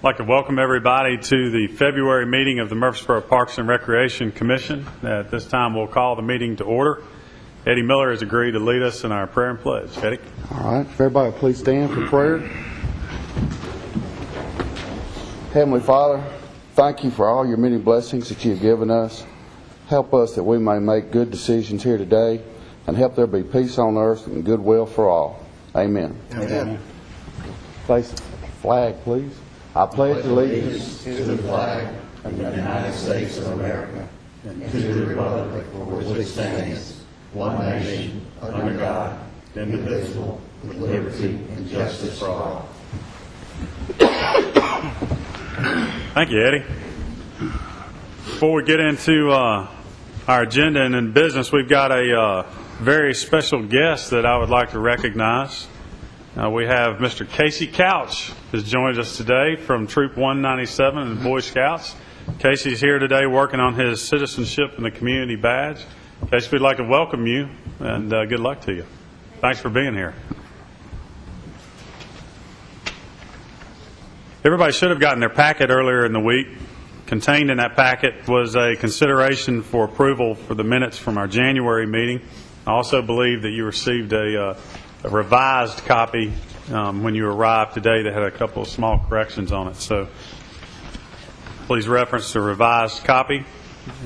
I'd like to welcome everybody to the February meeting of the Murfreesboro Parks and Recreation Commission. At this time, we'll call the meeting to order. Eddie Miller has agreed to lead us in our prayer and pledge. Eddie? All right. If everybody please stand for prayer. Heavenly Father, thank you for all your many blessings that you've given us. Help us that we may make good decisions here today, and help there be peace on earth and goodwill for all. Amen. Amen. Place the flag, please. I pledge allegiance to the flag of the United States of America and to the republic for which it stands, one nation, under God, indivisible, with liberty and justice for all. Thank you, Eddie. Before we get into our agenda and in business, we've got a very special guest that I would like to recognize. We have Mr. Casey Couch has joined us today from Troop 197 and Boy Scouts. Casey's here today working on his citizenship and the community badge. Casey, we'd like to welcome you and good luck to you. Thanks for being here. Everybody should have gotten their packet earlier in the week. Contained in that packet was a consideration for approval for the minutes from our January meeting. I also believe that you received a revised copy when you arrived today that had a couple of small corrections on it. So please reference the revised copy.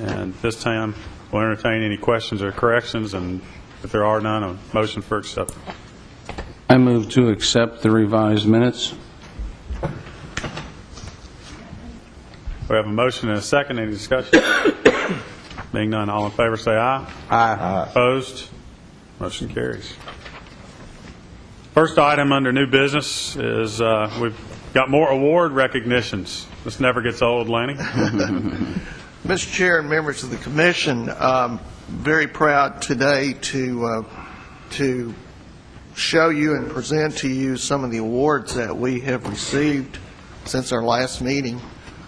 And this time we'll entertain any questions or corrections, and if there are none, a motion for acceptance. I move to accept the revised minutes. We have a motion and a second. Any discussion? Being none, all in favor say aye. Aye. Opposed? Motion carries. First item under new business is we've got more award recognitions. This never gets old, Lanny. Mr. Chair and members of the Commission, very proud today to show you and present to you some of the awards that we have received since our last meeting.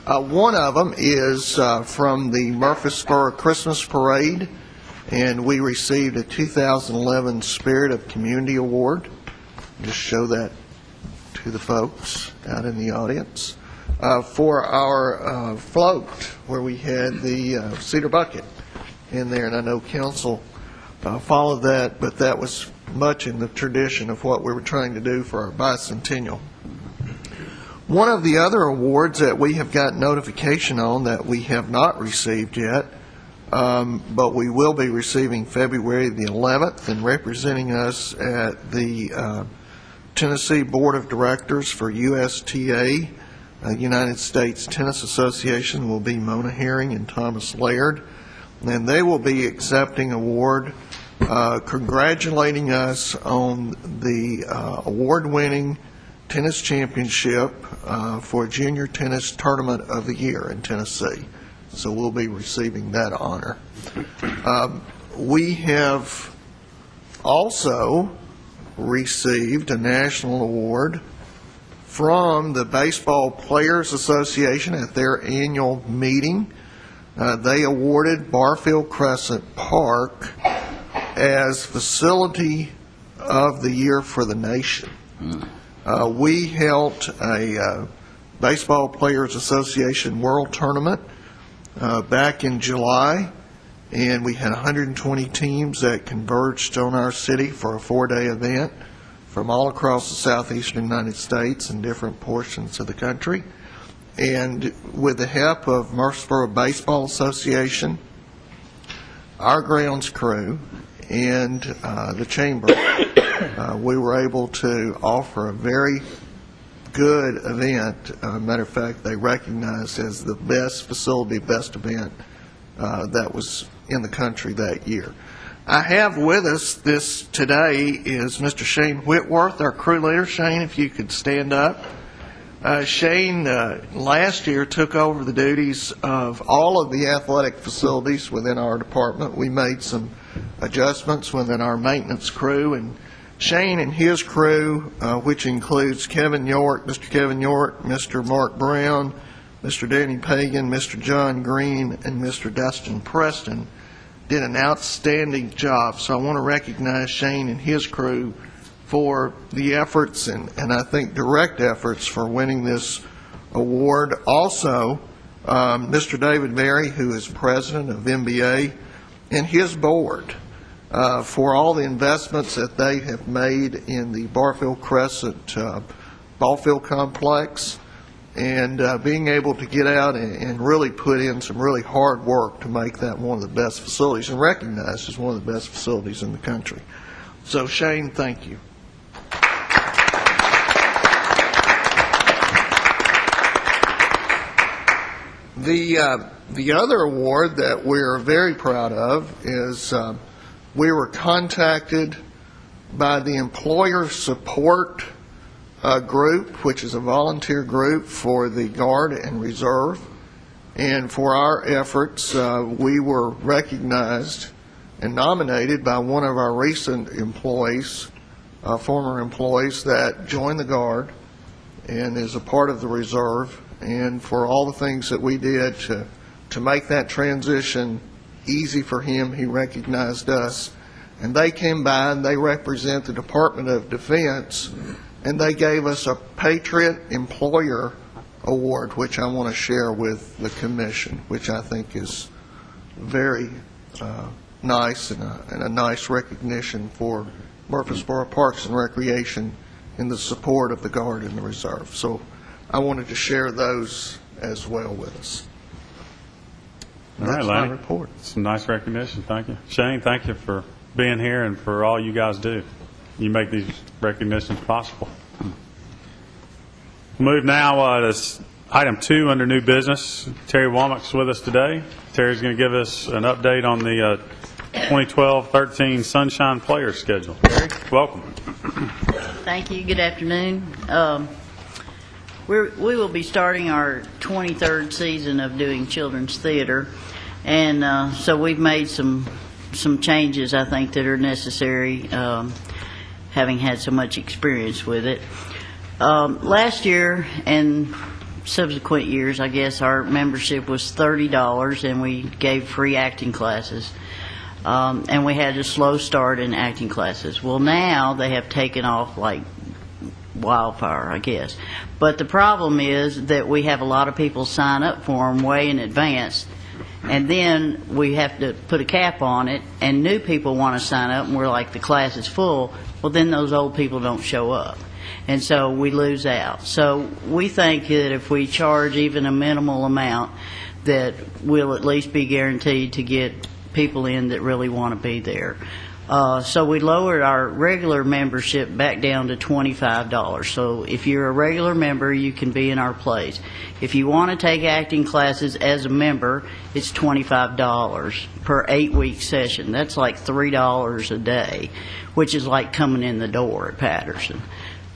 One of them is from the Murfreesboro Christmas Parade, and we received a 2011 Spirit of Community Award. Just show that to the folks out in the audience. For our float, where we had the Cedar Bucket in there, and I know Council followed that, but that was much in the tradition of what we were trying to do for our bicentennial. One of the other awards that we have got notification on that we have not received yet, but we will be receiving February the 11th, and representing us at the Tennessee Board of Directors for USTA, United States Tennis Association, will be Mona Herring and Thomas Laird, and they will be accepting award congratulating us on the award-winning tennis championship for Junior Tennis Tournament of the Year in Tennessee. So we'll be receiving that honor. We have also received a national award from the Baseball Players Association at their annual meeting. They awarded Barfield Crescent Park as Facility of the Year for the nation. We held a Baseball Players Association World Tournament back in July, and we had 120 teams that converged on our city for a 4-day event from all across the southeastern United States and different portions of the country. And with the help of Murfreesboro Baseball Association, our grounds crew, and the Chamber, we were able to offer a very good event. Matter of fact, they recognized as the best facility, best event that was in the country that year. I have with us this today is Mr. Shane Whitworth, our crew leader. Shane, if you could stand up. Shane last year took over the duties of all of the athletic facilities within our department. We made some adjustments within our maintenance crew, and Shane and his crew, which includes Kevin York, Mr. Kevin York, Mr. Mark Brown, Mr. Danny Pagan, Mr. John Green, and Mr. Dustin Preston, did an outstanding job. So I want to recognize Shane and his crew for the efforts and I think direct efforts for winning this award. Also, Mr. David Berry, who is president of MBA, and his board for all the investments that they have made in the Barfield Crescent ball field complex, and being able to get out and really put in some really hard work to make that one of the best facilities and recognized as one of the best facilities in the country. So, Shane, thank you. The other award that we're very proud of is we were contacted by the Employer Support Group, which is a volunteer group for the Guard and Reserve, and for our efforts we were recognized and nominated by one of our recent employees, former employees that joined the Guard and is a part of the Reserve, and for all the things that we did to make that transition easy for him. He recognized us, and they came by and they represent the Department of Defense, and they gave us a Patriot Employer Award, which I want to share with the Commission, which I think is very nice and a nice recognition for Murfreesboro Parks and Recreation in the support of the Guard and the Reserve. So I wanted to share those as well with us. All right, That's my Lanny. report. Some nice recognition. Thank you. Shane, thank you for being here and for all you guys do. You make these recognitions possible. Move now to item 2 under new business. Terry Womack's with us today. Terry's going to give us an update on the 2012-13 Sunshine Players schedule. Terry, welcome. Thank you. Good afternoon. We will be starting our 23rd season of doing children's theater, and so we've made some changes, I think, that are necessary, having had so much experience with it. Last year and subsequent years, I guess, our membership was $30, and we gave free acting classes. And we had a slow start in acting classes. Well, now they have taken off like wildfire, I guess. But the problem is that we have a lot of people sign up for them way in advance, and then we have to put a cap on it, and new people want to sign up, and we're like, the class is full. Well, then those old people don't show up, and so we lose out. So we think that if we charge even a minimal amount, that we'll at least be guaranteed to get people in that really want to be there. So we lowered our regular membership back down to $25. So if you're a regular member, you can be in our place. If you want to take acting classes as a member, it's $25 per 8-week session. That's like $3 a day, which is like coming in the door at Patterson.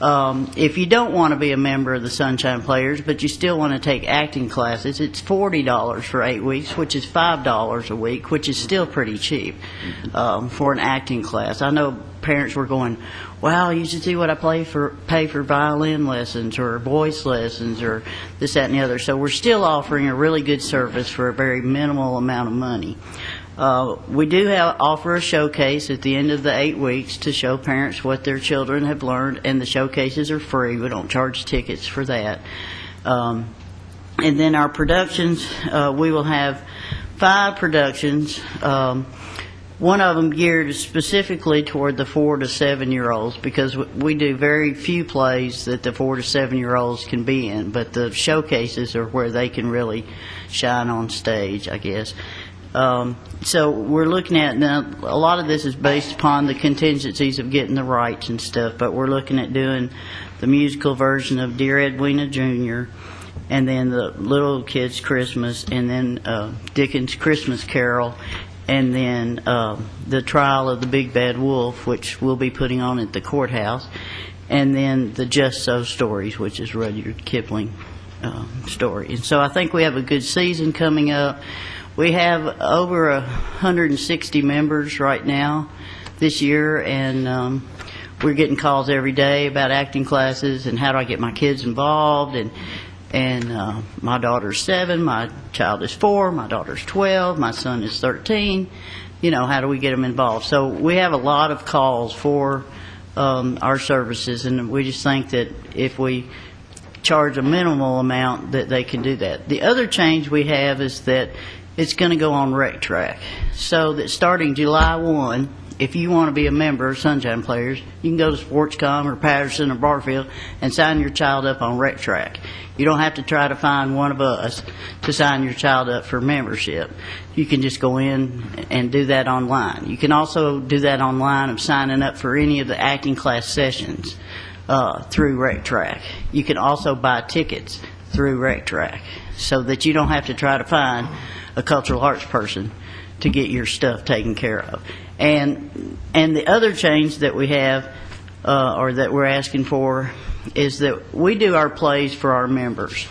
If you don't want to be a member of the Sunshine Players, but you still want to take acting classes, it's $40 for 8 weeks, which is $5 a week, which is still pretty cheap for an acting class. I know parents were going, wow, you should see what I pay for violin lessons or voice lessons or this, that, and the other. So we're still offering a really good service for a very minimal amount of money. We do offer a showcase at the end of the 8 weeks to show parents what their children have learned, and the showcases are free. We don't charge tickets for that. And then our productions, we will have 5 productions, one of them geared specifically toward the 4 to 7-year-olds, because we do very few plays that the 4 to 7-year-olds can be in, but the showcases are where they can really shine on stage, I guess. So we're looking at, now a lot of this is based upon the contingencies of getting the rights and stuff, but we're looking at doing the musical version of Dear Edwina Jr., and then the Little Kids Christmas, and then Dickens' Christmas Carol, and then the Trial of the Big Bad Wolf, which we'll be putting on at the courthouse, and then the Just So stories, which is Rudyard Kipling story. And so I think we have a good season coming up. We have over 160 members right now this year, and we're getting calls every day about acting classes and how do I get my kids involved. And my daughter's 7, my child is 4, my daughter's 12, my son is 13. You know, how do we get them involved? So we have a lot of calls for our services, and we just think that if we charge a minimal amount that they can do that. The other change we have is that it's going to go on Rec Track, so that starting July 1, if you want to be a member of Sunshine Players, you can go to Sportscom or Patterson or Barfield and sign your child up on Rec Track. You don't have to try to find one of us to sign your child up for membership. You can just go in and do that online. You can also do that online of signing up for any of the acting class sessions through Rec Track. You can also buy tickets through Rec Track, so that you don't have to try to find a cultural arts person to get your stuff taken care of. And the other change that we have, or that we're asking for, is that we do our plays for our members.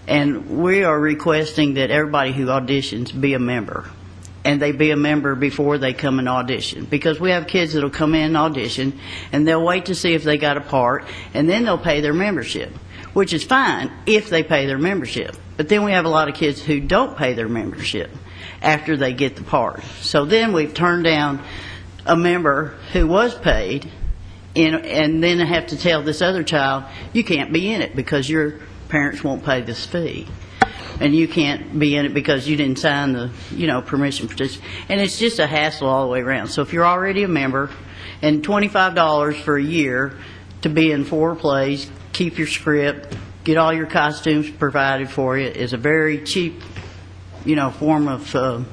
And we are requesting that everybody who auditions be a member. And they be a member before they come and audition. Because we have kids that will come in and audition, and they'll wait to see if they got a part, and then they'll pay their membership, which is fine if they pay their membership. But then we have a lot of kids who don't pay their membership after they get the part. So then we've turned down a member who was paid, and then have to tell this other child, you can't be in it because your parents won't pay this fee. And you can't be in it because you didn't sign the, permission petition. And it's just a hassle all the way around. So if you're already a member, and $25 for a year to be in 4 plays, keep your script, get all your costumes provided for you, is a very cheap form of,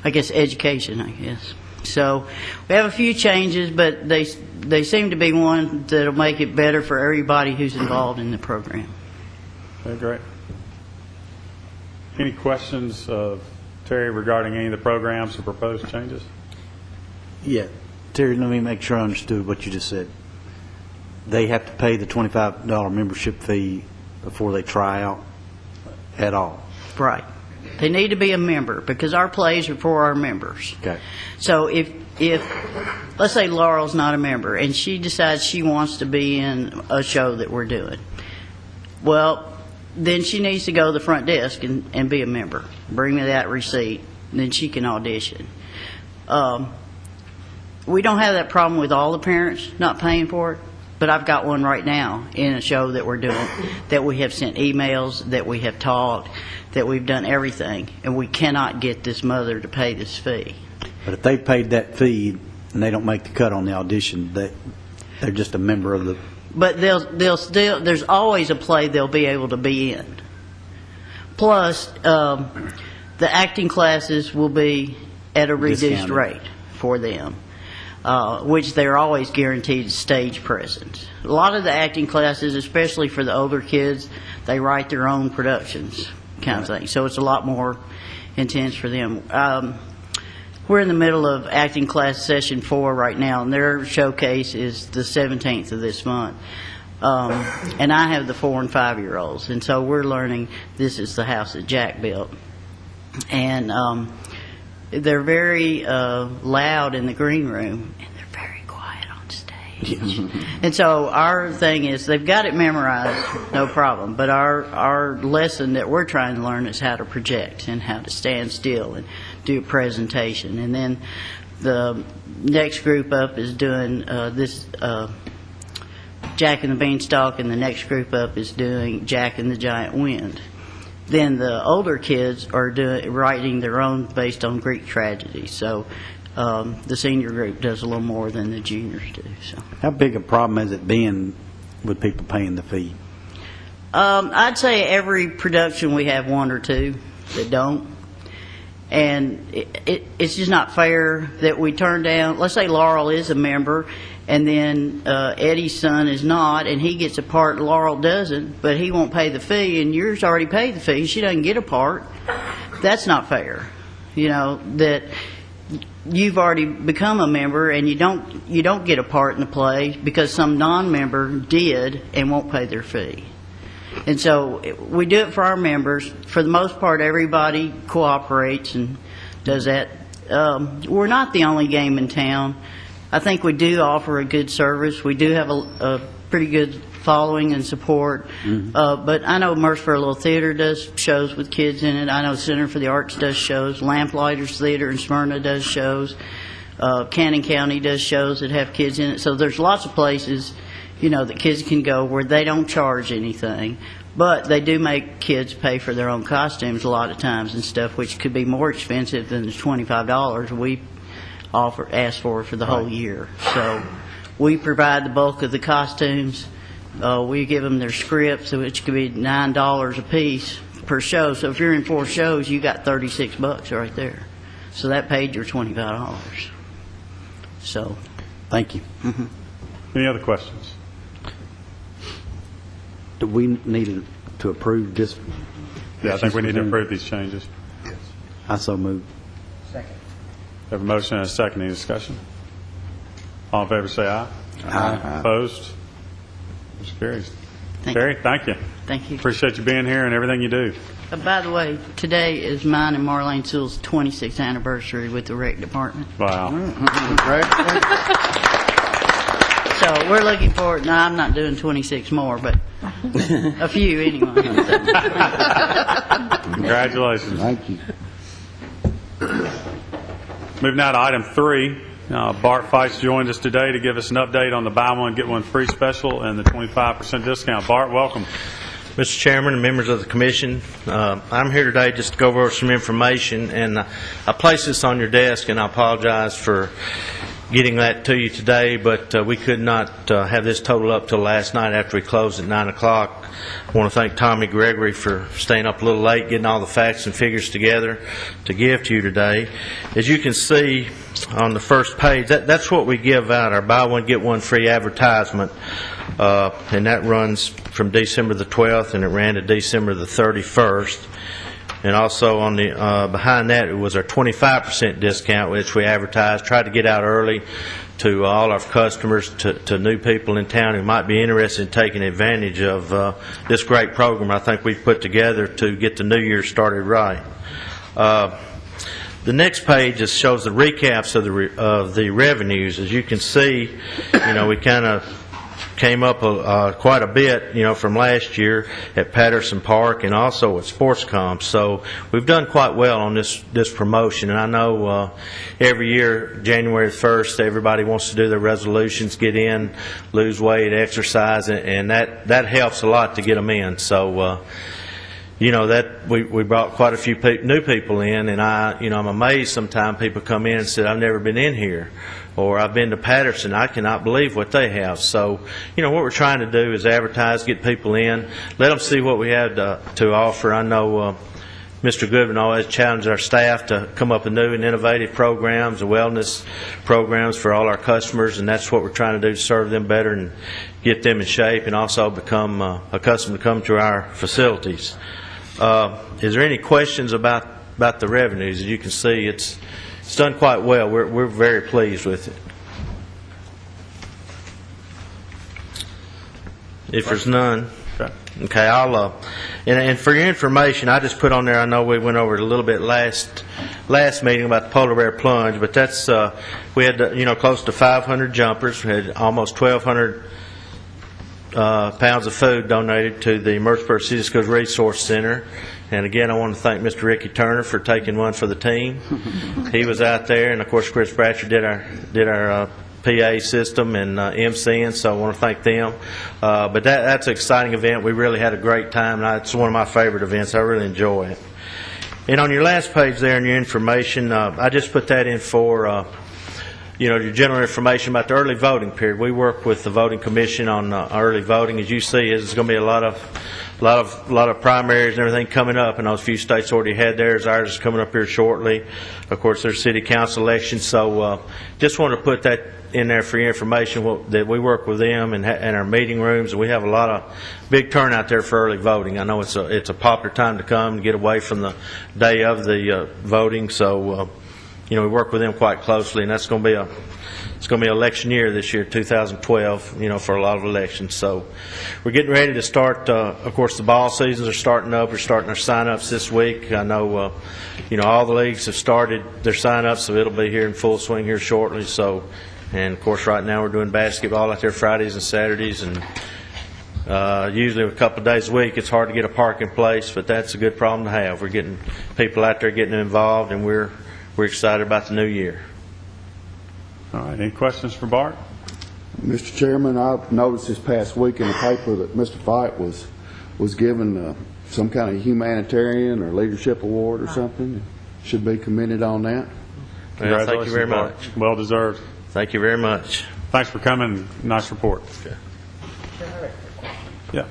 education, I guess. So we have a few changes, but they seem to be one that'll make it better for everybody who's involved in the program. Okay, great. Any questions of Terry regarding any of the programs or proposed changes? Yeah. Terry, let me make sure I understood what you just said. They have to pay the $25 membership fee before they try out at all? Right. They need to be a member because our plays are for our members. Okay. So if let's say Laurel's not a member and she decides she wants to be in a show that we're doing, well, then she needs to go to the front desk and be a member. Bring me that receipt, and then she can audition. We don't have that problem with all the parents not paying for it, but I've got one right now in a show that we're doing that we have sent emails, that we have talked, that we've done everything, and we cannot get this mother to pay this fee. But if they paid that fee and they don't make the cut on the audition, they're just a member of the... But they'll still, there's always a play they'll be able to be in. Plus, the acting classes will be at a reduced Discounted. rate for them, which they're always guaranteed stage presence. A lot of the acting classes, especially for the older kids, they write their own productions kind of thing. So it's a lot more intense for them. We're in the middle of acting class session 4 right now, and their showcase is the 17th of this month. And I have the 4 and 5-year-olds, and so we're learning This Is the House That Jack Built. And they're very loud in the green room, and they're very quiet on stage. And so our thing is they've got it memorized, no problem, but our lesson that we're trying to learn is how to project and how to stand still and do a presentation. And then the next group up is doing this Jack and the Beanstalk, and the next group up is doing Jack and the Giant Wind. Then the older kids are writing their own based on Greek tragedy. So the senior group does a little more than the juniors do. So How big a problem has it been with people paying the fee? I'd say every production we have 1 or 2 that don't. And it's just not fair that we turn down, let's say Laurel is a member, and then Eddie's son is not, and he gets a part, Laurel doesn't, but he won't pay the fee, and yours already paid the fee, she doesn't get a part. That's not fair. That you've already become a member, and you don't get a part in the play because some non-member did and won't pay their fee. And so we do it for our members. For the most part, everybody cooperates and does that. We're not the only game in town. I think we do offer a good service. We do have a pretty good following and support. But I know Murfreesboro Little Theater does shows with kids in it. I know Center for the Arts does shows. Lamplighters Theater in Smyrna does shows. Cannon County does shows that have kids in it. So there's lots of places that kids can go where they don't charge anything. But they do make kids pay for their own costumes a lot of times and stuff, which could be more expensive than the $25 we ask for the whole year. So we provide the bulk of the costumes. We give them their scripts, which could be $9 a piece per show. So if you're in 4 shows, you got $36 right there. So that paid your $25. So, Thank you. Any other questions? Do we need to approve this? Yeah, I think we need to approve these changes. I so move. Have a motion and a second. Any discussion? All in favor say aye. Aye. Opposed? Motion carries. Thank Terry, thank you. thank you. Appreciate you being here and everything you do. By the way, today is mine and Marlene Sewell's 26th anniversary with the rec department. Wow. So we're looking forward. No, I'm not doing 26 more, but a few anyway. Congratulations. Thank you. Moving now to item 3. Bart Feist joined us today to give us an update on the buy one, get one free special and the 25% discount. Bart, welcome. Mr. Chairman and members of the Commission, I'm here today just to go over some information, and I placed this on your desk, and I apologize for getting that to you today, but we could not have this total up till last night after we closed at 9 o'clock. I want to thank Tommy Gregory for staying up a little late, getting all the facts and figures together to give to you today. As you can see on the first page, that's what we give out, our buy one, get one free advertisement. And that runs from December the 12th, and it ran to December the 31st. And also on the behind that, it was our 25% discount, which we advertised, tried to get out early to all our customers, to new people in town who might be interested in taking advantage of this great program I think we've put together to get the new year started right. The next page just shows the recaps of the revenues. As you can see, we kind of came up quite a bit, from last year at Patterson Park and also at Sportscom. So we've done quite well on this promotion. And I know every year, January 1st, everybody wants to do their resolutions, get in, lose weight, exercise, and that helps a lot to get them in. So, that we brought quite a few new people in, and I'm amazed sometimes people come in and say, I've never been in here, or I've been to Patterson, I cannot believe what they have. So, what we're trying to do is advertise, get people in, let them see what we have to offer. I know Mr. Goodman always challenged our staff to come up with new and innovative programs and wellness programs for all our customers, and that's what we're trying to do to serve them better and get them in shape and also become accustomed to come to our facilities. Is there any questions about the revenues? As you can see, it's done quite well. We're very pleased with it. If there's none, okay, I'll and for your information, I just put on there. I know we went over it a little bit last meeting about the polar bear plunge, but that's we had close to 500 jumpers. We had almost 1,200 pounds of food donated to the Murfreesboro City Schools Resource Center. And again, I want to thank Mr. Ricky Turner for taking one for the team. He was out there, and of course Chris Bratcher did our PA system and MCing, so I want to thank them. But that's an exciting event. We really had a great time, and it's one of my favorite events. I really enjoy it. And on your last page there in your information, I just put that in for your general information about the early voting period. We work with the voting commission on early voting. As you see, there's going to be a lot of primaries and everything coming up, and those few states already had theirs. Ours is coming up here shortly. Of course, there's city council elections, so just wanted to put that in there for your information, that we work with them and our meeting rooms, and we have a lot of big turnout there for early voting. I know it's a popular time to come and get away from the day of the voting, so we work with them quite closely, and that's going to be it's going to be election year this year, 2012, for a lot of elections. So we're getting ready to start. Of course, the ball seasons are starting up. We're starting our sign-ups this week. I know, all the leagues have started their sign-ups, so it'll be here in full swing here shortly. So, and of course, right now we're doing basketball out there Fridays and Saturdays, and usually a couple of days a week. It's hard to get a parking place, but that's a good problem to have. We're getting people out there getting involved, and we're excited about the new year. All right. Any questions for Bart? Mr. Chairman, I noticed this past week in the paper that Mr. Fight was given some kind of humanitarian or leadership award or something. Should be commended on that. Well, thank you very Bart. much. Well deserved. Thank you very much. Thanks for coming. Nice report. Yeah.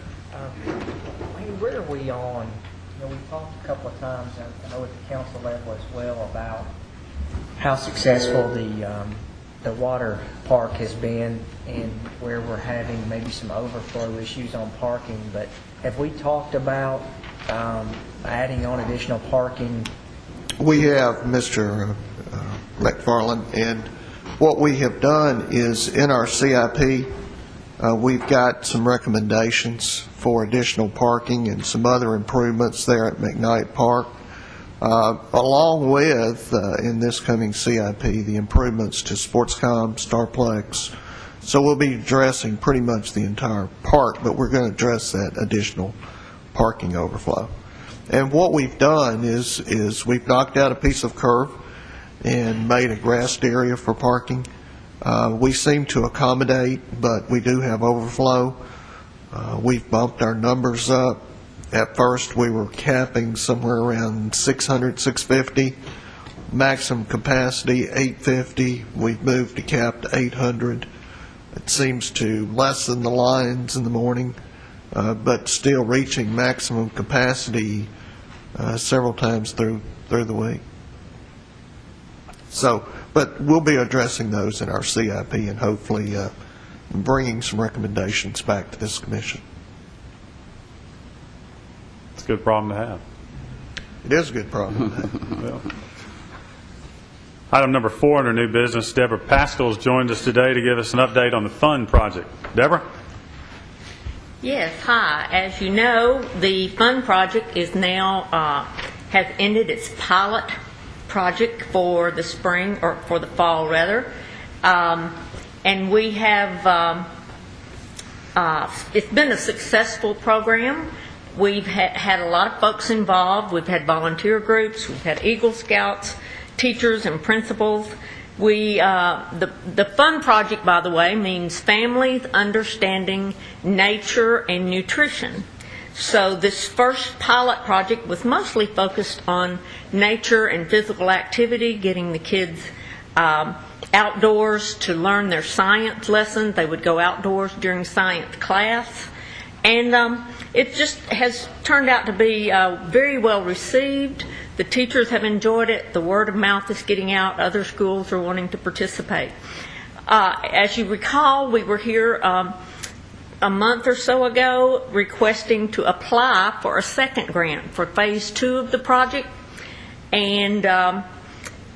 Where are we on, we've talked a couple of times, I know at the council level as well, about how successful the water park has been and where we're having maybe some overflow issues on parking, but have we talked about adding on additional parking? We have, Mr. McFarland, and what we have done is in our CIP, we've got some recommendations for additional parking and some other improvements there at McKnight Park, along with, in this coming CIP, the improvements to Sportscom, Starplex. So we'll be addressing pretty much the entire park, but we're going to address that additional parking overflow. And what we've done is we've knocked out a piece of curb and made a grassed area for parking. We seem to accommodate, but we do have overflow. We've bumped our numbers up. At first, we were capping somewhere around 600, 650. Maximum capacity, 850. We've moved to cap to 800. It seems to lessen the lines in the morning, but still reaching maximum capacity several times through the week. So, but we'll be addressing those in our CIP and hopefully bringing some recommendations back to this commission. It's a good problem to have. It is a good problem to have. Well. Item number 4 under new business, Deborah Pascal's joined us today to give us an update on the FUN project. Deborah? Yes, hi. As you know, the FUN project is now, has ended its pilot project for the spring, or for the fall rather. And we have, it's been a successful program. We've had a lot of folks involved. We've had volunteer groups, we've had Eagle Scouts, teachers and principals. The FUN project, by the way, means Families Understanding Nature and Nutrition. So this first pilot project was mostly focused on nature and physical activity, getting the kids outdoors to learn their science lessons. They would go outdoors during science class. And it just has turned out to be very well received. The teachers have enjoyed it. The word of mouth is getting out. Other schools are wanting to participate. As you recall, we were here a month or so ago requesting to apply for a second grant for phase 2 of the project. And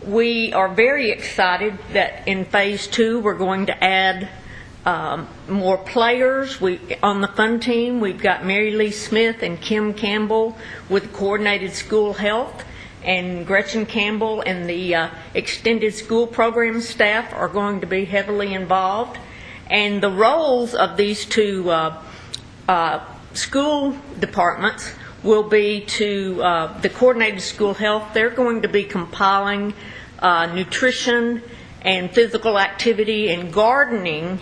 we are very excited that in phase 2 we're going to add more players. On the FUN team, we've got Mary Lee Smith and Kim Campbell with Coordinated School Health, and Gretchen Campbell and the Extended School Program staff are going to be heavily involved. And the roles of these two school departments will be to the Coordinated School Health. They're going to be compiling nutrition and physical activity and gardening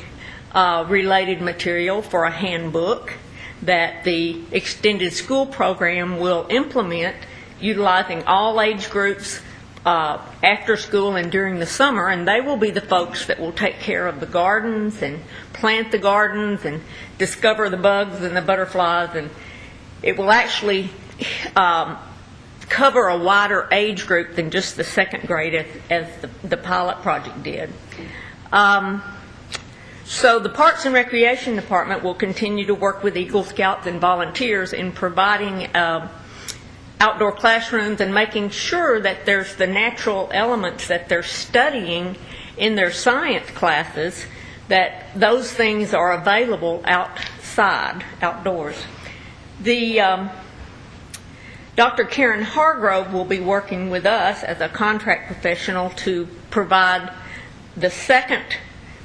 related material for a handbook that the Extended School Program will implement, utilizing all age groups after school and during the summer. And they will be the folks that will take care of the gardens and plant the gardens and discover the bugs and the butterflies. And it will actually cover a wider age group than just the second grade as the pilot project did. So the Parks and Recreation Department will continue to work with Eagle Scouts and volunteers in providing outdoor classrooms and making sure that there's the natural elements that they're studying in their science classes, that those things are available outside, outdoors. Dr. Karen Hargrove will be working with us as a contract professional to provide the second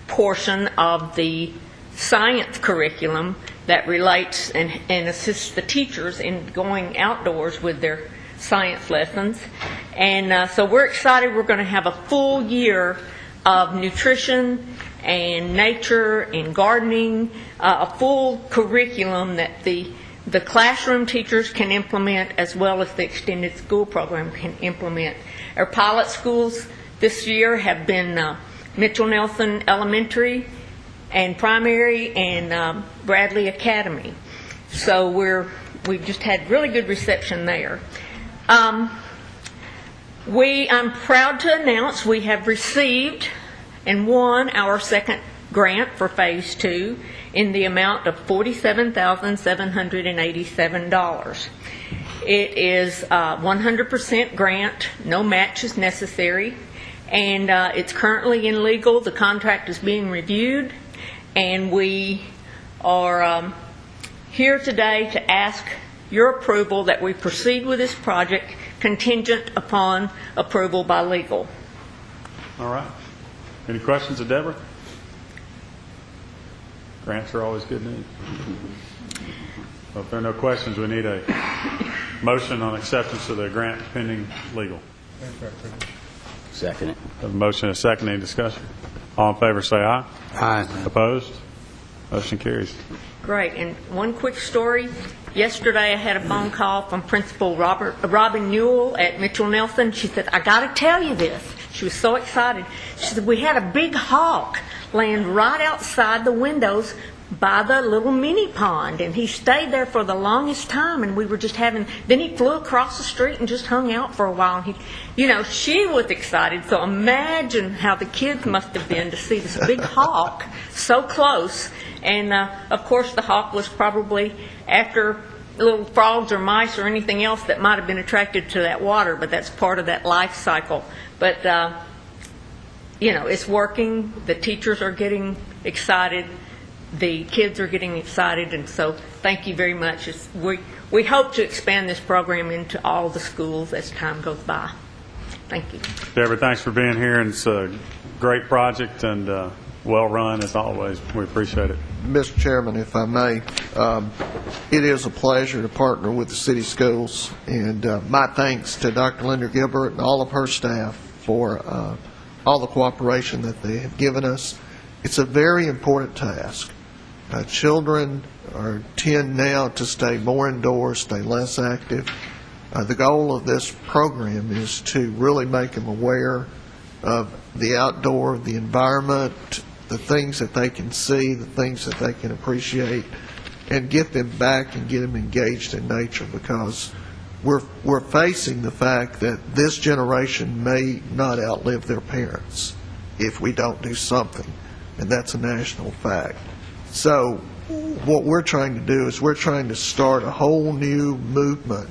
portion of the science curriculum that relates and assists the teachers in going outdoors with their science lessons. And so we're excited. We're going to have a full year of nutrition and nature and gardening, a full curriculum that the classroom teachers can implement as well as the extended school program can implement. Our pilot schools this year have been Mitchell Nelson Elementary and Primary and Bradley Academy. So we've just had really good reception there. I'm proud to announce we have received and won our second grant for Phase 2 in the amount of $47,787. It is 100% grant, no match is necessary, and it's currently in legal. The contract is being reviewed, and we are here today to ask your approval that we proceed with this project contingent upon approval by legal. All right. Any questions of Deborah? Grants are always good news. Well, if there are no questions, we need a motion on acceptance of the grant pending legal. Second it. Have a motion and a second. Any discussion? All in favor say aye. Aye. Opposed? Motion carries. Great. And one quick story. Yesterday I had a phone call from Principal Robin Newell at Mitchell Nelson. She said, I got to tell you this. She was so excited. She said, we had a big hawk land right outside the windows by the little mini pond, and he stayed there for the longest time, and we were just then he flew across the street and just hung out for a while, and she was excited. So imagine how the kids must have been to see this big hawk so close. And of course the hawk was probably after little frogs or mice or anything else that might have been attracted to that water, but that's part of that life cycle. But it's working. The teachers are getting excited. The kids are getting excited, and so thank you very much. We hope to expand this program into all the schools as time goes by. Thank you. Deborah, thanks for being here, and it's a great project and well run as always. We appreciate it. Mr. Chairman, if I may, it is a pleasure to partner with the city schools, and my thanks to Dr. Linda Gilbert and all of her staff for all the cooperation that they have given us. It's a very important task. Children tend now to stay more indoors, stay less active. The goal of this program is to really make them aware of the outdoor, the environment, the things that they can see, the things that they can appreciate, and get them back and get them engaged in nature, because we're facing the fact that this generation may not outlive their parents if we don't do something, and that's a national fact. So what we're trying to do is we're trying to start a whole new movement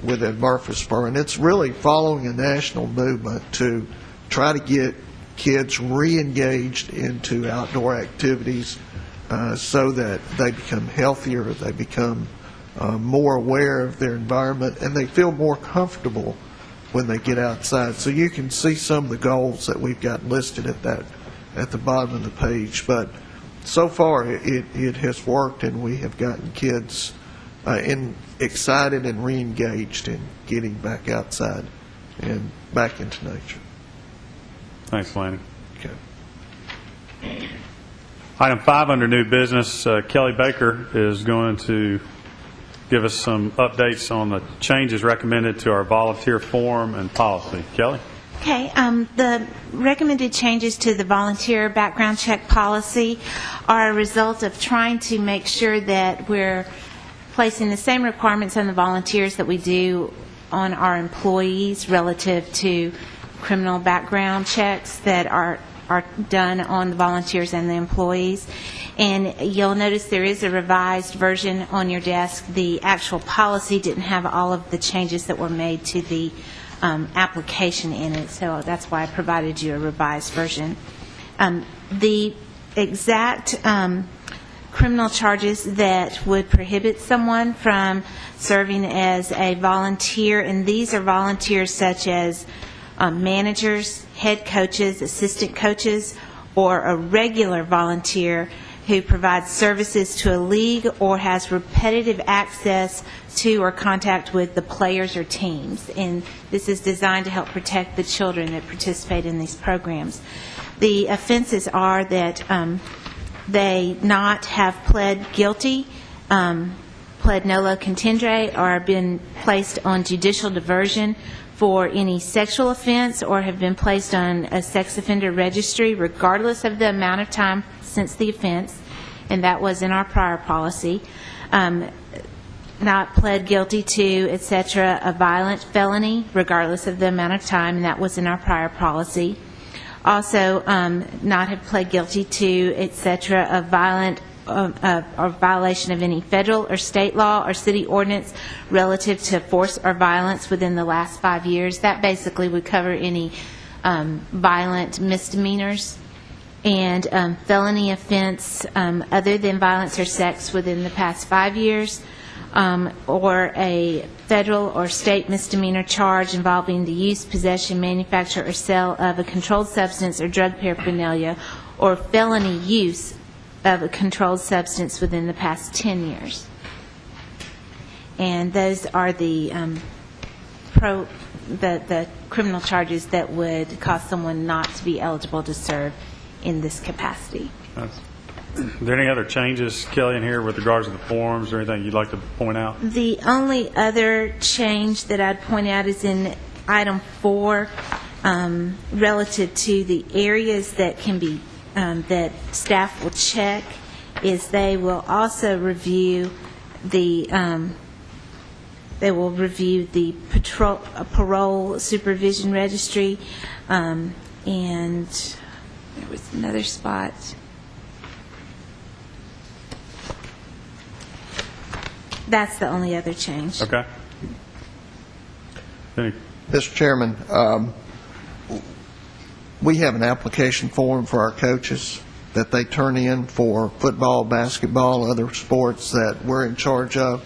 within Murfreesboro, and it's really following a national movement to try to get kids re-engaged into outdoor activities so that they become healthier, they become more aware of their environment, and they feel more comfortable when they get outside. So you can see some of the goals that we've got listed at the bottom of the page. But so far it has worked, and we have gotten kids excited and re-engaged in getting back outside and back into nature. Thanks, Lanny. Okay. Item 5 under new business, Kelly Baker is going to give us some updates on the changes recommended to our volunteer form and policy. Kelly? Okay, the recommended changes to the volunteer background check policy are a result of trying to make sure that we're placing the same requirements on the volunteers that we do on our employees relative to criminal background checks that are done on the volunteers and the employees. And you'll notice there is a revised version on your desk. The actual policy didn't have all of the changes that were made to the application in it, so that's why I provided you a revised version. The exact criminal charges that would prohibit someone from serving as a volunteer, and these are volunteers such as managers, head coaches, assistant coaches, or a regular volunteer who provides services to a league or has repetitive access to or contact with the players or teams. And this is designed to help protect the children that participate in these programs. The offenses are that they not have pled guilty, pled nolo contendere, or been placed on judicial diversion for any sexual offense, or have been placed on a sex offender registry regardless of the amount of time since the offense, and that was in our prior policy. Not pled guilty to, etc., a violent felony regardless of the amount of time, and that was in our prior policy. Also, not have pled guilty to, etc., a violent or violation of any federal or state law or city ordinance relative to force or violence within the last 5 years. That basically would cover any violent misdemeanors and felony offense other than violence or sex within the past 5 years, or a federal or state misdemeanor charge involving the use, possession, manufacture, or sale of a controlled substance or drug paraphernalia, or felony use of a controlled substance within the past 10 years. And those are the criminal charges that would cause someone not to be eligible to serve in this capacity. Are there any other changes, Kelly, in here with regards to the forms or anything you'd like to point out? The only other change that I'd point out is in item 4, relative to the areas that can be that staff will check, is they will also review the parole supervision registry, and there was another spot. That's the only other change. Okay. Mr. Chairman, we have an application form for our coaches that they turn in for football, basketball, other sports that we're in charge of,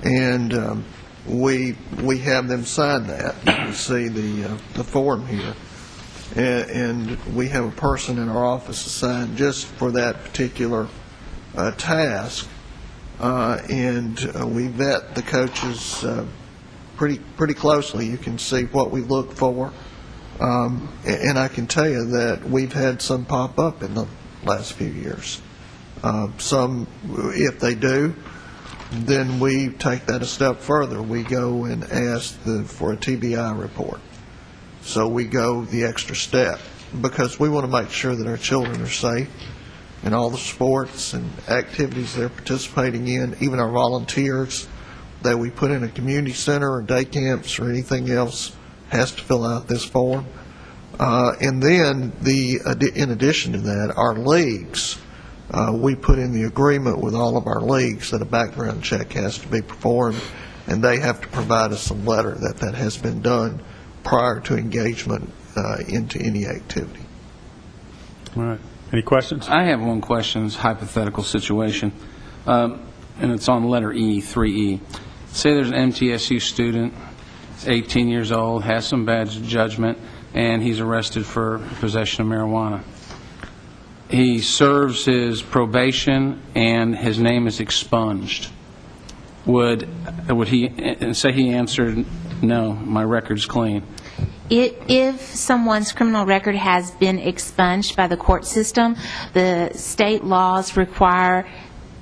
and we have them sign that. You can see the form here, and we have a person in our office assigned just for that particular task, and we vet the coaches pretty closely. You can see what we look for. And I can tell you that we've had some pop up in the last few years. Some, if they do, then we take that a step further. We go and ask for a TBI report. So we go the extra step because we want to make sure that our children are safe in all the sports and activities they're participating in, even our volunteers that we put in a community center or day camps or anything else has to fill out this form. And then, in addition to that, our leagues, we put in the agreement with all of our leagues that a background check has to be performed, and they have to provide us a letter that has been done prior to engagement into any activity. All right. Any questions? I have one question. It's a hypothetical situation, and it's on letter E, 3E. Say there's an MTSU student, 18 years old, has some bad judgment, and he's arrested for possession of marijuana. He serves his probation, and his name is expunged. Would he say he answered, no, my record's clean? If someone's criminal record has been expunged by the court system, the state laws require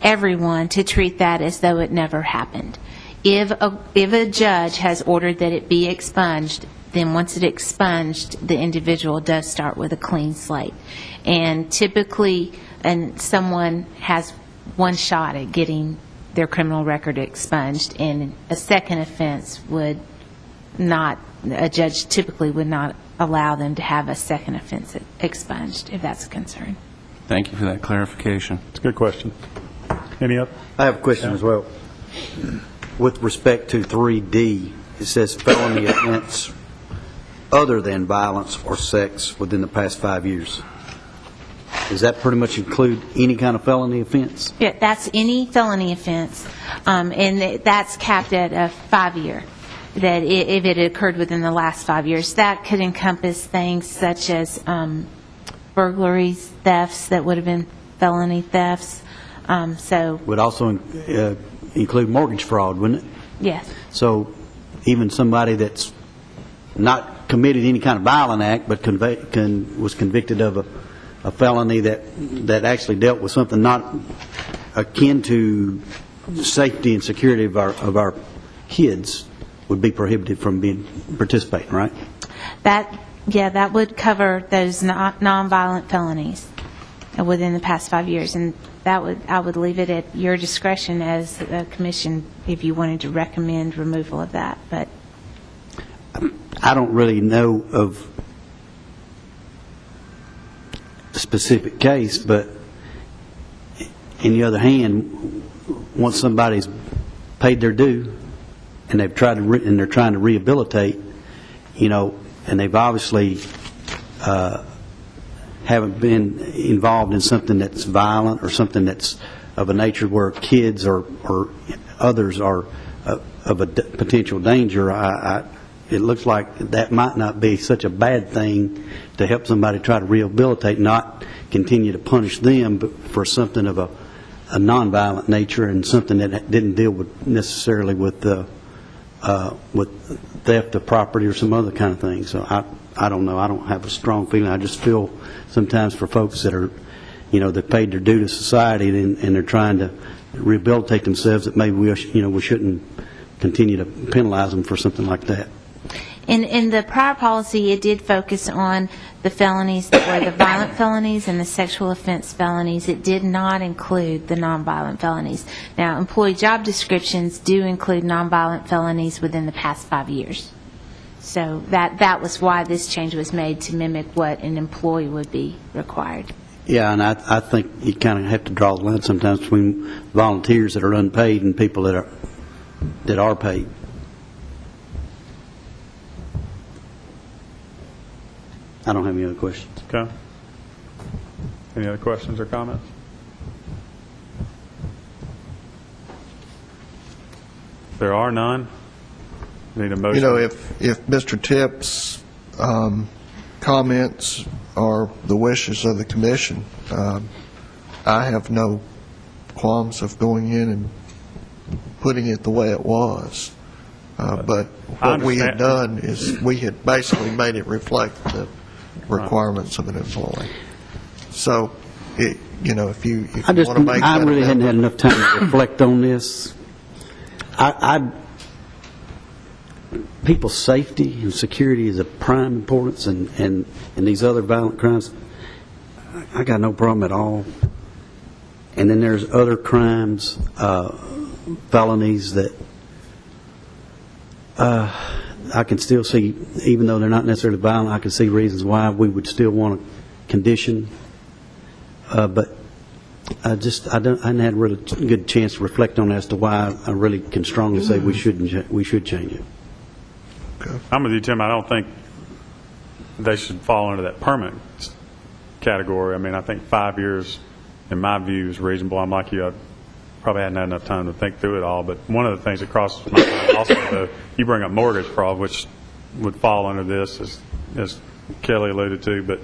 everyone to treat that as though it never happened. If a judge has ordered that it be expunged, then once it's expunged, the individual does start with a clean slate. And typically, someone has one shot at getting their criminal record expunged, and a second offense would not, a judge typically would not allow them to have a second offense expunged, if that's a concern. Thank you for that clarification. It's a good question. Any other? I have a question as well. With respect to 3D, it says felony offense other than violence or sex within the past 5 years. Does that pretty much include any kind of felony offense? Yeah, that's any felony offense, and that's capped at a 5-year. That if it occurred within the last 5 years, that could encompass things such as burglaries, thefts that would have been felony thefts. So, Would also include mortgage fraud, wouldn't it? yes. So even somebody that's not committed any kind of violent act, but was convicted of a felony that actually dealt with something not akin to safety and security of our kids, would be prohibited from participating, right? That would cover those nonviolent felonies within the past 5 years, and I would leave it at your discretion as a commission if you wanted to recommend removal of that. But I don't really know of a specific case, but on the other hand, once somebody's paid their due and they've tried to and they're trying to rehabilitate, and they've obviously haven't been involved in something that's violent or something that's of a nature where kids or others are of a potential danger, it looks like that might not be such a bad thing to help somebody try to rehabilitate, not continue to punish them for something of a nonviolent nature and something that didn't deal with necessarily with theft of property or some other kind of thing. So I don't know. I don't have a strong feeling. I just feel sometimes for folks that are, that paid their due to society and they're trying to rehabilitate themselves, that maybe we shouldn't continue to penalize them for something like that. in the prior policy, it did focus on the felonies that were the violent felonies and the sexual offense felonies. It did not include the nonviolent felonies. Now, employee job descriptions do include nonviolent felonies within the past 5 years. So that was why this change was made, to mimic what an employee would be required. Yeah, and I think you kind of have to draw the line sometimes between volunteers that are unpaid and people that are paid. I don't have any other questions. Okay. Any other questions or comments? There are none. Need a motion. If Mr. Tipp's comments are the wishes of the commission, I have no qualms of going in and putting it the way it was. But what we had done is we had basically made it reflect the requirements of an employee. So, if you want to make that I really hadn't had amendment. enough time to reflect on this. People's safety and security is of prime importance, and these other violent crimes, I got no problem at all. And then there's other crimes, felonies that I can still see, even though they're not necessarily violent, I can see reasons why we would still want a condition. But I hadn't had a really good chance to reflect on as to why I really can strongly say we should change it. I'm with you, Tim. I don't think they should fall under that permanent category. I mean, I think 5 years, in my view, is reasonable. I'm like you. I probably hadn't had enough time to think through it all. But one of the things that crosses my mind also, you bring up mortgage fraud, which would fall under this, as Kelly alluded to. But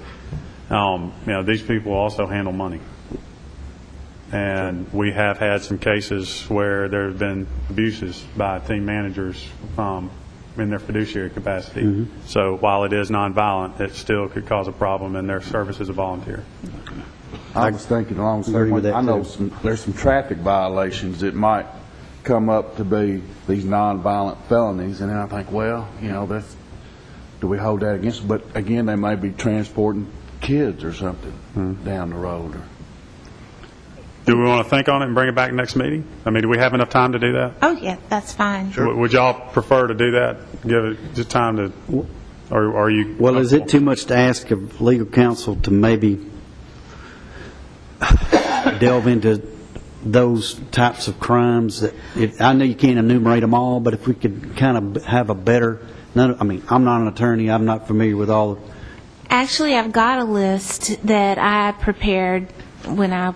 these people also handle money, and we have had some cases where there have been abuses by team managers in their fiduciary capacity. Mm-hmm. So while it is nonviolent, it still could cause a problem in their service as a volunteer. I was thinking along the same way. I know there's some traffic violations that might come up to be these nonviolent felonies, and then I think, well, do we hold that against them? But again, they may be transporting kids or something down the road. Do we want to think on it and bring it back next meeting? I mean, do we have enough time to do that? Oh, yeah, that's fine. Sure. Would y'all prefer to do that? Give it just time to, or are you? Well, is it too much to ask of legal counsel to maybe delve into those types of crimes? I know you can't enumerate them all, but if we could kind of have a better, I'm not an attorney, I'm not familiar with all of. Actually, I've got a list that I prepared when I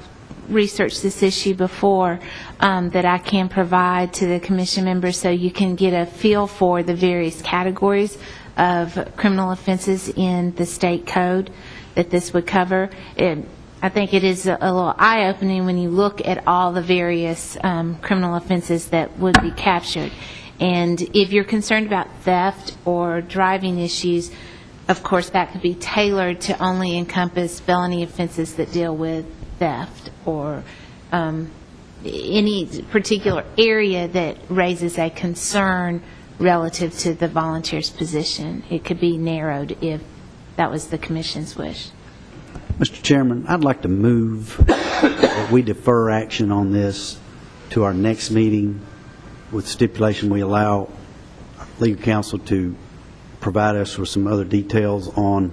researched this issue before, that I can provide to the commission members, so you can get a feel for the various categories of criminal offenses in the state code that this would cover. I think it is a little eye-opening when you look at all the various criminal offenses that would be captured. And if you're concerned about theft or driving issues, of course, that could be tailored to only encompass felony offenses that deal with theft or any particular area that raises a concern relative to the volunteer's position. It could be narrowed if that was the Commission's wish. Mr. Chairman, I'd like to move that we defer action on this to our next meeting with stipulation we allow legal counsel to provide us with some other details on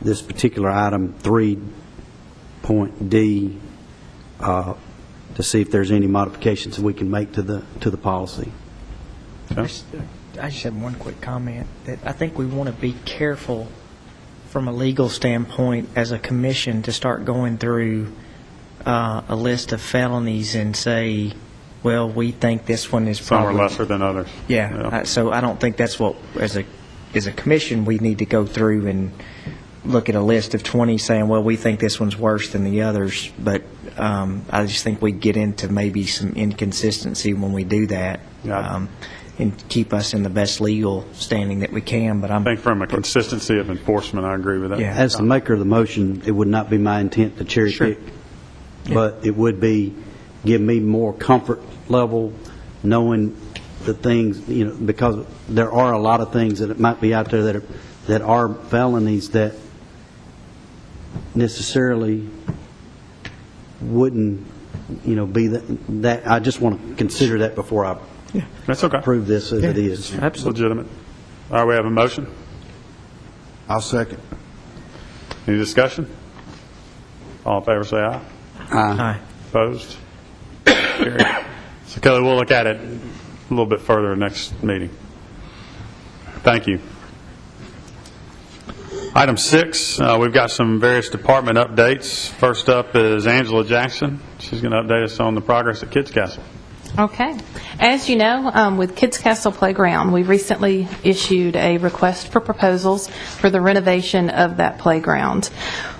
this particular item, 3.D, to see if there's any modifications that we can make to the policy. I just have one quick comment, that I think we want to be careful from a legal standpoint as a commission to start going through a list of felonies and say, well, we think this one is Some probably... are lesser than others. Yeah, so I don't think that's what, as a commission, we need to go through and look at a list of 20 saying, well, we think this one's worse than the others, but I just think we get into maybe some inconsistency when we do that. Yeah. And keep us in the best legal standing that we can, but I think from a consistency of enforcement, I agree with that. Yeah. As the maker of the motion, it would not be my intent to cherry pick, but it would be give me more comfort level knowing the things, because there are a lot of things that might be out there that are felonies that necessarily wouldn't, be that. I just want to consider that before I That's okay. approve this as it is. It's legitimate. All right, we have a motion. I'll second. Any discussion? All in favor, say aye. Aye. Opposed? Carried. So Kelly, we'll look at it a little bit further next meeting. Thank you. Item 6, we've got some various department updates. First up is Angela Jackson. She's going to update us on the progress at Kids Castle. Okay. As you know, with Kids Castle Playground, we recently issued a request for proposals for the renovation of that playground.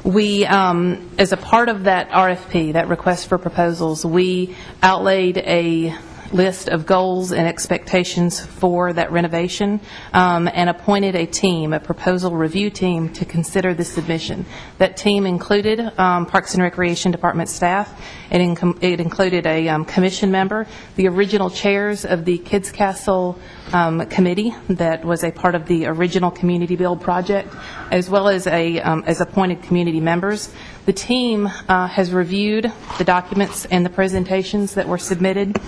We, as a part of that RFP, that request for proposals, we outlaid a list of goals and expectations for that renovation and appointed a team, a proposal review team, to consider the submission. That team included Parks and Recreation Department staff. It included a commission member, the original chairs of the Kids Castle committee that was a part of the original community build project, as well as as appointed community members. The team has reviewed the documents and the presentations that were submitted.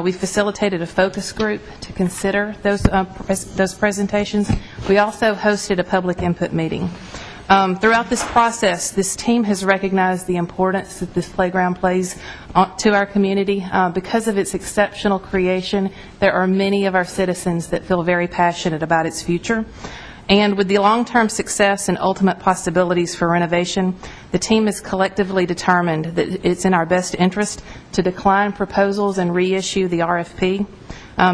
We facilitated a focus group to consider those presentations. We also hosted a public input meeting. Throughout this process, this team has recognized the importance that this playground plays to our community. Because of its exceptional creation, there are many of our citizens that feel very passionate about its future. And with the long-term success and ultimate possibilities for renovation, the team is collectively determined that it's in our best interest to decline proposals and reissue the RFP.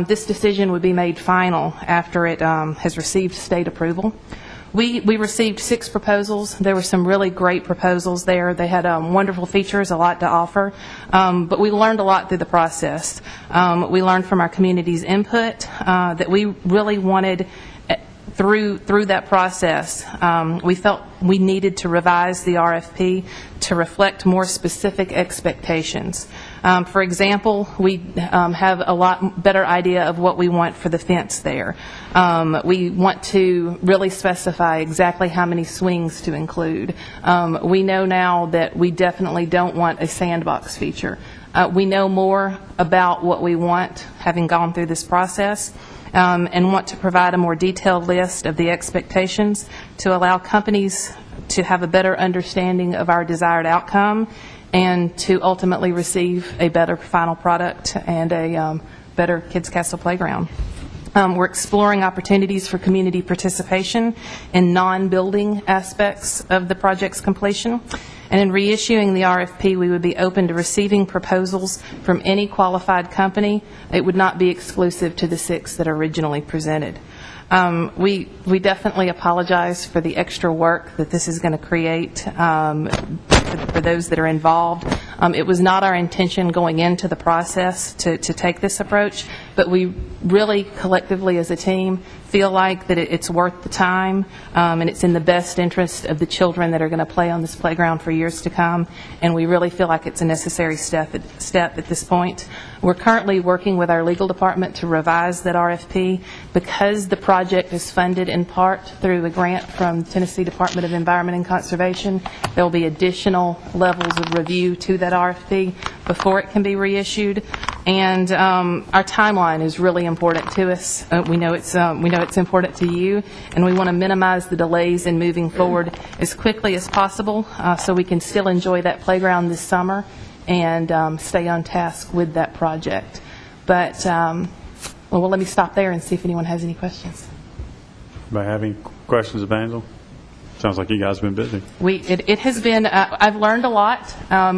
This decision would be made final after it has received state approval. We received 6 proposals. There were some really great proposals there. They had wonderful features, a lot to offer, but we learned a lot through the process. We learned from our community's input that we really wanted, through that process, we felt we needed to revise the RFP to reflect more specific expectations. For example, we have a lot better idea of what we want for the fence there. We want to really specify exactly how many swings to include. We know now that we definitely don't want a sandbox feature. We know more about what we want, having gone through this process, and want to provide a more detailed list of the expectations to allow companies to have a better understanding of our desired outcome and to ultimately receive a better final product and a better Kids Castle playground. We're exploring opportunities for community participation in non-building aspects of the project's completion. And in reissuing the RFP, we would be open to receiving proposals from any qualified company. It would not be exclusive to the 6 that are originally presented. We definitely apologize for the extra work that this is going to create for those that are involved. It was not our intention going into the process to take this approach, but we really collectively as a team feel like that it's worth the time, and it's in the best interest of the children that are going to play on this playground for years to come, and we really feel like it's a necessary step at this point. We're currently working with our legal department to revise that RFP. Because the project is funded in part through a grant from Tennessee Department of Environment and Conservation, there will be additional levels of review to that RFP before it can be reissued. And our timeline is really important to us. We know it's important to you, and we want to minimize the delays in moving forward as quickly as possible so we can still enjoy that playground this summer and stay on task with that project. But, well, let me stop there and see if anyone has any questions. Anybody have any questions of Angela? Sounds like you guys have been busy. It has been, I've learned a lot.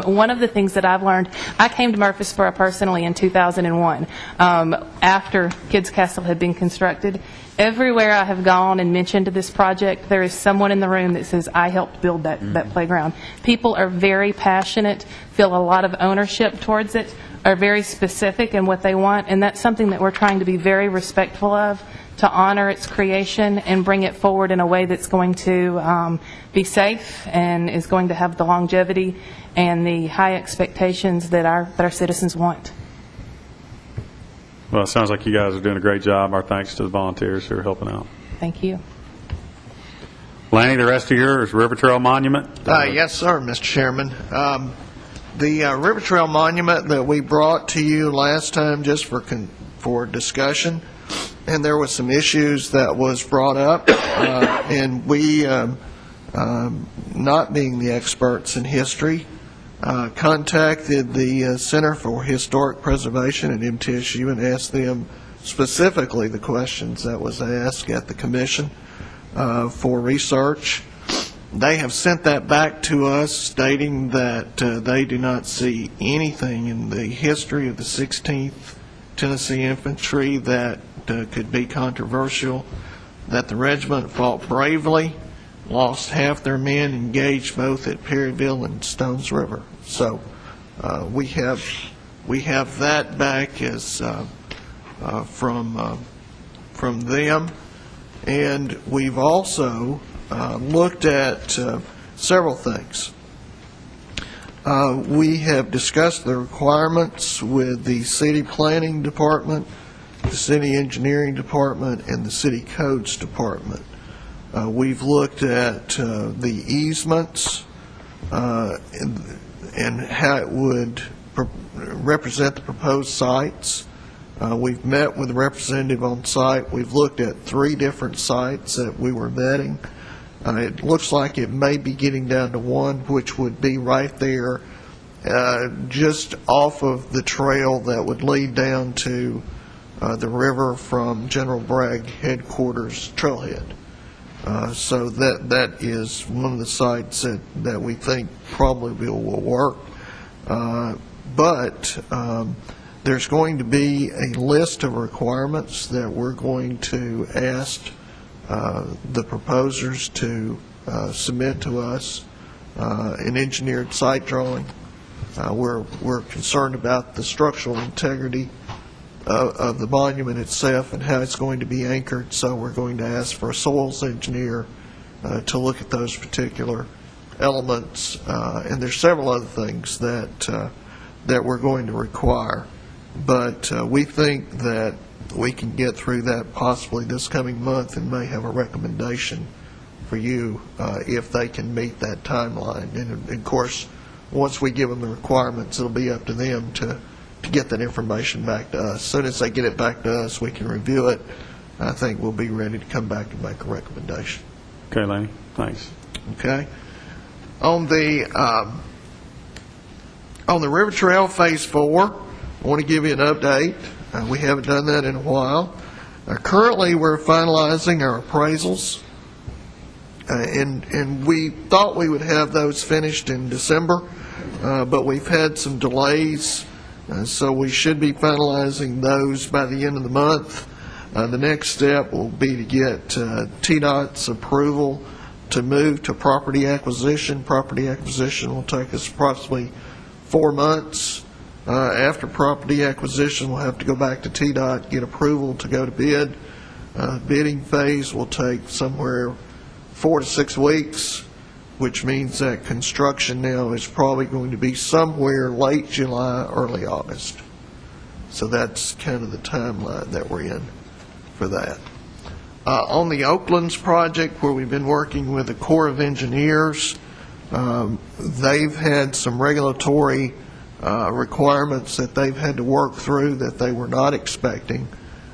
One of the things that I've learned, I came to Murfreesboro personally in 2001 after Kids Castle had been constructed. Everywhere I have gone and mentioned this project, there is someone in the room that says, I helped build that playground. People are very passionate, feel a lot of ownership towards it, are very specific in what they want, and that's something that we're trying to be very respectful of, to honor its creation and bring it forward in a way that's going to be safe and is going to have the longevity and the high expectations that our citizens want. Well, it sounds like you guys are doing a great job. Our thanks to the volunteers who are helping out. Thank you. Lanny, the rest of yours, River Trail Monument? Yes, sir, Mr. Chairman. The River Trail Monument that we brought to you last time just for discussion, and there was some issues that was brought up, and we, not being the experts in history, contacted the Center for Historic Preservation at MTSU and asked them specifically the questions that was asked at the commission for research. They have sent that back to us, stating that they do not see anything in the history of the 16th Tennessee Infantry that could be controversial, that the regiment fought bravely, lost half their men, engaged both at Perryville and Stones River. So we have that back as from them, and we've also looked at several things. We have discussed the requirements with the City Planning Department, the City Engineering Department, and the City Codes Department. We've looked at the easements and how it would represent the proposed sites. We've met with a representative on site. We've looked at 3 different sites that we were vetting. It looks like it may be getting down to one, which would be right there just off of the trail that would lead down to the river from General Bragg headquarters trailhead. So that is one of the sites that we think probably will work. But there's going to be a list of requirements that we're going to ask the proposers to submit to us, an engineered site drawing. We're concerned about the structural integrity of the monument itself and how it's going to be anchored, so we're going to ask for a soils engineer to look at those particular elements, and there's several other things that we're going to require. But we think that we can get through that possibly this coming month and may have a recommendation for you if they can meet that timeline. And of course, once we give them the requirements, it'll be up to them to get that information back to us. As soon as they get it back to us, we can review it. I think we'll be ready to come back and make a recommendation. Okay, Lanny, thanks. Okay. On the River Trail Phase 4, I want to give you an update. We haven't done that in a while. Currently, we're finalizing our appraisals, and we thought we would have those finished in December, but we've had some delays, so we should be finalizing those by the end of the month. The next step will be to get TDOT's approval to move to property acquisition. Property acquisition will take us approximately 4 months. After property acquisition, we'll have to go back to TDOT, get approval to go to bid. Bidding phase will take somewhere 4 to 6 weeks, which means that construction now is probably going to be somewhere late July, early August. So that's kind of the timeline that we're in for that. On the Oaklands project, where we've been working with the Corps of Engineers, they've had some regulatory requirements that they've had to work through that they were not expecting.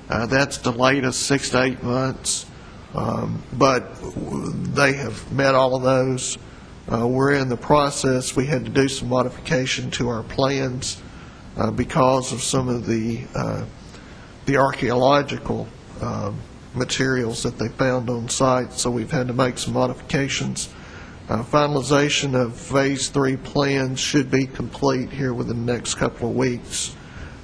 That's delayed us 6 to 8 months, but they have met all of those. We're in the process. We had to do some modification to our plans because of some of the archaeological materials that they found on site, so we've had to make some modifications. Finalization of Phase 3 plans should be complete here within the next couple of weeks.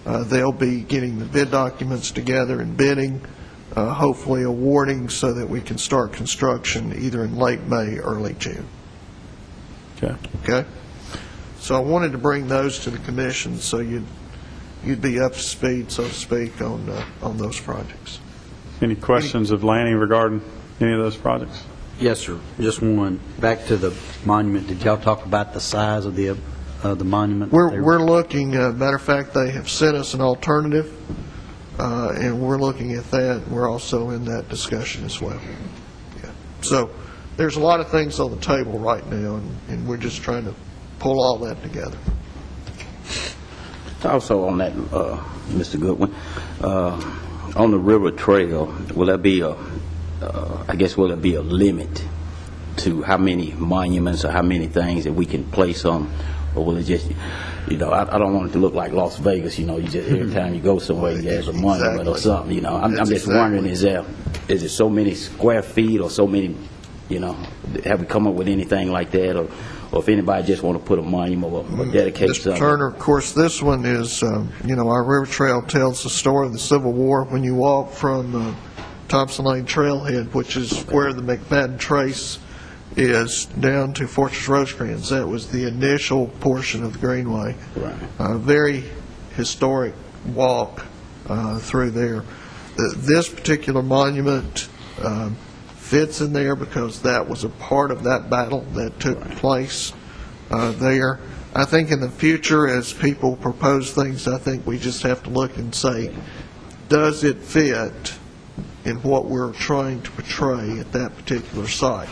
They'll be getting the bid documents together and bidding, hopefully awarding so that we can start construction either in late May, early June. Okay. Okay? So I wanted to bring those to the commission so you'd be up to speed, so to speak, on those projects. Any questions of Lanny regarding any of those projects? Yes, sir. Just one. Back to the monument. Did y'all talk about the size of the monument? We're looking, matter of fact, they have sent us an alternative, and we're looking at that. We're also in that discussion as well. Yeah. So there's a lot of things on the table right now, and we're just trying to pull all that together. Also on that, Mr. Goodwin, on the river trail, will there be will there be a limit to how many monuments or how many things that we can place on, or will it just, I don't want it to look like Las Vegas, you just every time you go somewhere there's a monument or something, I'm just wondering, is it so many square feet or so many, have we come up with anything like that, or if anybody just want to put a monument or dedicate Mr. something? Turner, of course, this one is, our river trail tells the story of the Civil War. When you walk from Thompson Lane Trailhead, which is where the McFadden Trace is, down to Fortress Rosecrans, that was the initial portion of the Greenway. Right. Very historic walk through there. This particular monument fits in there because that was a part of that battle that took place there. I think in the future, as people propose things, I think we just have to look and say, does it fit in what we're trying to portray at that particular site?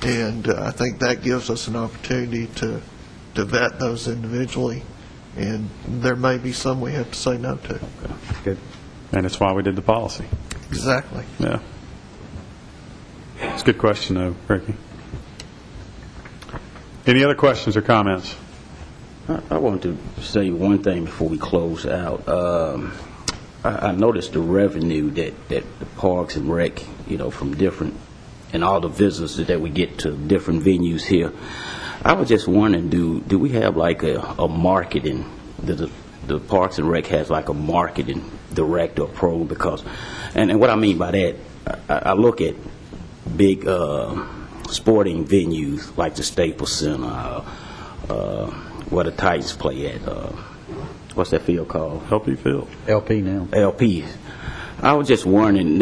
And I think that gives us an opportunity to vet those individually, and there may be some we have to say no to. Good. And it's why we did the policy. Exactly. Yeah. It's a good question, though, Ricky. Any other questions or comments? I want to say one thing before we close out. I noticed the revenue that the Parks and Rec, from different, and all the visitors that we get to different venues here. I was just wondering, do we have like a marketing, the Parks and Rec has like a marketing director or program? Because, and what I mean by that, I look at big sporting venues like the Staples Center, where the Titans play at. What's that field called? LP Field. LP now. LP. I was just wondering,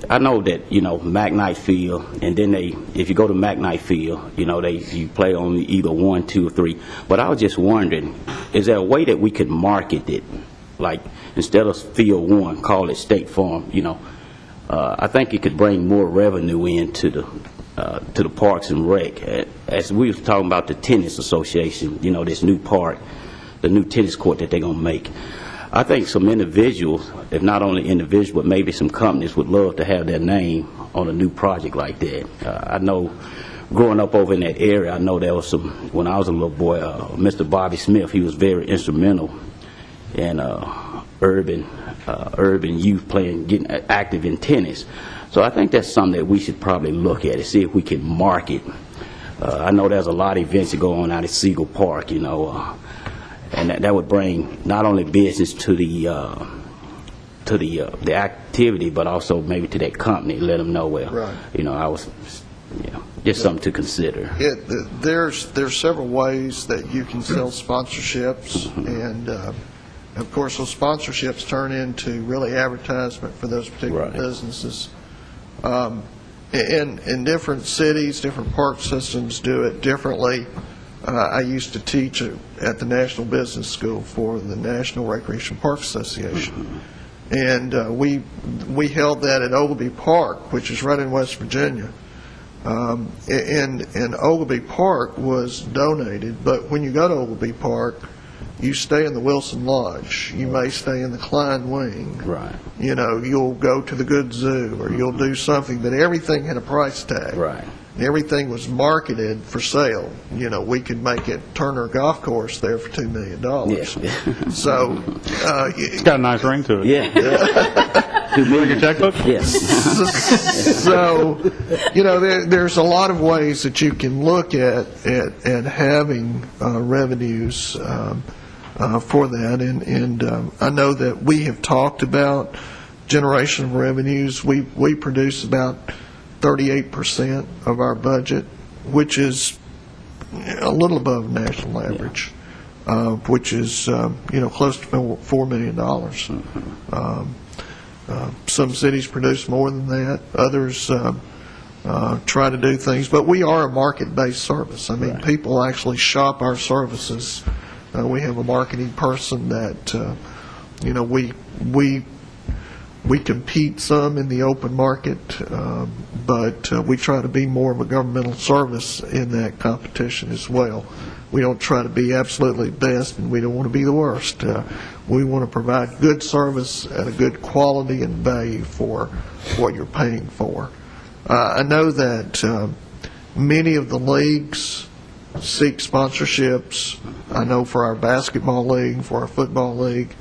I know that, McKnight Field, and then if you go to McKnight Field, you play on either 1, 2, or 3. But I was just wondering, is there a way that we could market it? Like, instead of Field 1, call it State Farm, I think it could bring more revenue into the Parks and Rec. As we was talking about the Tennis Association, this new park, the new tennis court that they're going to make. I think some individuals, if not only individuals, but maybe some companies would love to have their name on a new project like that. I know growing up over in that area, I know there was some, when I was a little boy, Mr. Bobby Smith, he was very instrumental in urban youth getting active in tennis. So I think that's something that we should probably look at and see if we can market. I know there's a lot of events that go on out at Siegel Park, and that would bring not only business to the activity, but also maybe to that company, let them know, well, right. I was Just something to consider. There's several ways that you can sell sponsorships, and of course, those sponsorships turn into really advertisement for those particular businesses. In different cities, different park systems do it differently. I used to teach at the National Business School for the National Recreation Park Association, and we held that at Oglebay Park, which is right in West Virginia. And Oglebay Park was donated, but when you go to Oglebay Park, you stay in the Wilson Lodge. You may stay in the Klein Wing. Right. You know, you'll go to the Good Zoo, or you'll do something, but everything had a price tag. Right. And everything was marketed for sale. You know, we could make it Turner Golf Course there for $2 million. Yeah. So, It's got a nice ring to it. Yeah. Bring your checkbook? Yes. so, you know, there's a lot of ways that you can look at having revenues for that, and I know that we have talked about generation of revenues. We produce about 38% of our budget, which is a little above national average, which is close to $4 million. Some cities produce more than that. Others try to do things, but we are a market-based service. I mean, people actually shop our services. We have a marketing person that we compete some in the open market, but we try to be more of a governmental service in that competition as well. We don't try to be absolutely best, and we don't want to be the worst. We want to provide good service at a good quality and value for what you're paying for. I know that many of the leagues seek sponsorships. I know for our basketball league, for our football league,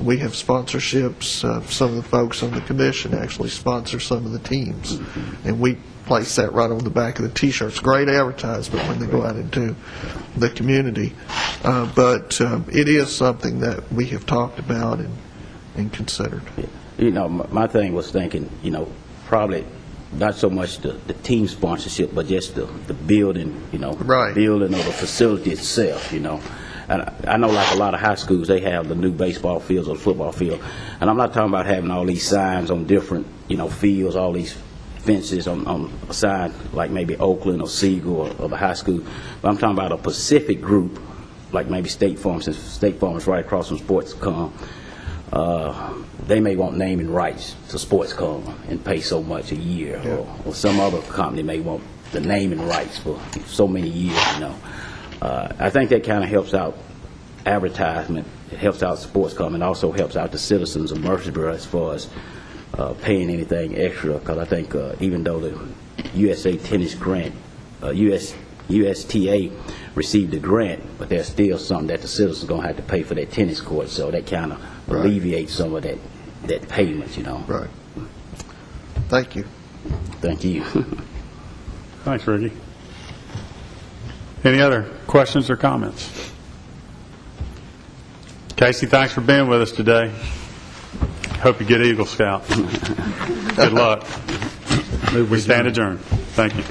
we have sponsorships. Some of the folks on the commission actually sponsor some of the teams, and we place that right on the back of the T-shirts. Great advertisement when they go out into the community. But it is something that we have talked about and considered. You know, my thing was thinking, probably not so much the team sponsorship, but just the building, building of the facility itself, And I know, like a lot of high schools, they have the new baseball fields or the football field. And I'm not talking about having all these signs on different, fields, all these fences on a sign like maybe Oakland or Siegel or the high school. But I'm talking about a Pacific group, like maybe State Farm, since State Farm is right across from Sportscom. They may want naming rights to Sportscom and pay so much a year, or some other company may want the naming rights for so many years, I think that kind of helps out advertisement. It helps out Sportscom, and also helps out the citizens of Murfreesboro as far as paying anything extra. Because I think even though the USA Tennis Grant, USTA received the grant, but there's still something that the citizens are going to have to pay for their tennis court. So that kind of alleviates some of that payment, Right. Thank you. Thank you. Thanks, Ricky. Any other questions or comments? Casey, thanks for being with us today. Hope you get Eagle Scout. Good luck. We stand adjourned. Thank you.